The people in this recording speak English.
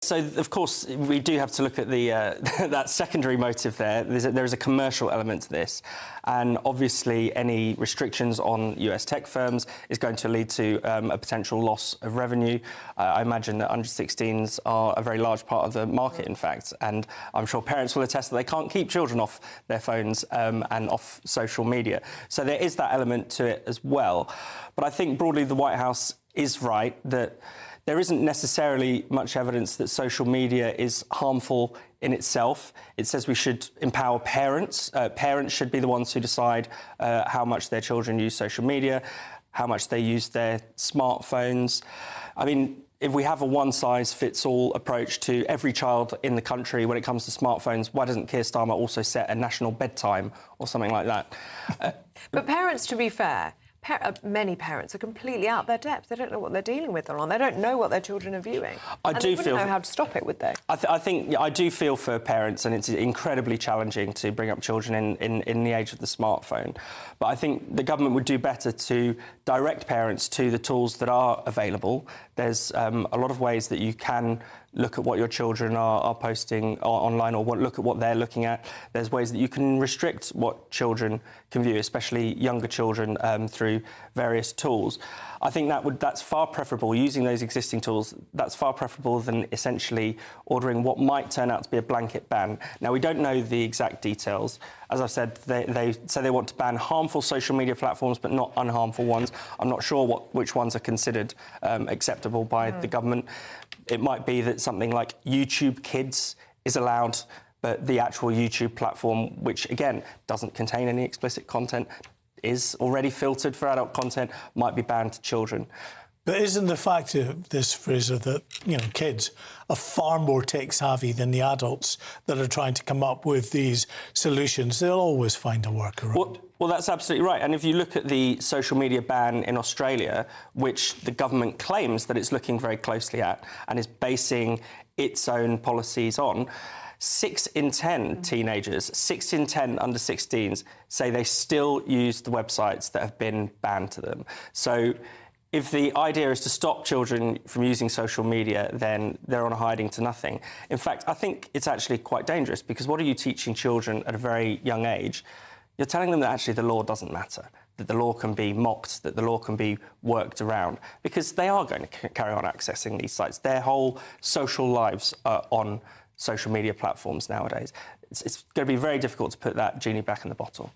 So, of course, we do have to look at the that secondary motive there. There is a commercial element to this. And obviously, any restrictions on US tech firms is going to lead to a potential loss of revenue. I imagine that under 16s are a very large part of the market, in fact. And I'm sure parents will attest that they can't keep children off their phones and off social media. So there is that element to it as well. But I think broadly the White House is right that there isn't necessarily much evidence that social media is harmful in itself. It says we should empower parents. Parents should be the ones who decide how much their children use social media, how much they use their smartphones. I mean, if we have a one-size-fits-all approach to every child in the country when it comes to smartphones, why doesn't Keir Starmer also set a national bedtime or something like that? But parents, to be fair, many parents are completely out their depth. They don't know what they're dealing with online. They don't know what their children are viewing. They wouldn't know how to stop it, would they? I think I do feel for parents, and it's incredibly challenging to bring up children in the age of the smartphone. But I think the government would do better to direct parents to the tools that are available. There's a lot of ways that you can look at what your children are posting online, or look at what they're looking at. There's ways that you can restrict what children can view, especially younger children, through various tools. I think that's far preferable, using those existing tools, that's far preferable than essentially ordering what might turn out to be a blanket ban. Now, we don't know the exact details. As I've said, they say they want to ban harmful social media platforms, but not unharmful ones. I'm not sure which ones are considered acceptable by the government. It might be that something like YouTube Kids is allowed, but the actual YouTube platform, which, again, doesn't contain any explicit content, is already filtered for adult content, might be banned to children. But isn't the fact of this, Fraser, that, kids are far more tech-savvy than the adults that are trying to come up with these solutions? They'll always find a workaround. Well, that's absolutely right. And if you look at the social media ban in Australia, which the government claims that it's looking very closely at and is basing its own policies on, 6 in 10 teenagers, 6 in 10 under 16s say they still use the websites that have been banned to them. So if the idea is to stop children from using social media, then they're on a hiding to nothing. In fact, I think it's actually quite dangerous, because what are you teaching children at a very young age? You're telling them that actually the law doesn't matter, that the law can be mocked, that the law can be worked around, because they are going to carry on accessing these sites. Their whole social lives are on social media platforms nowadays. It's going to be very difficult to put that genie back in the bottle.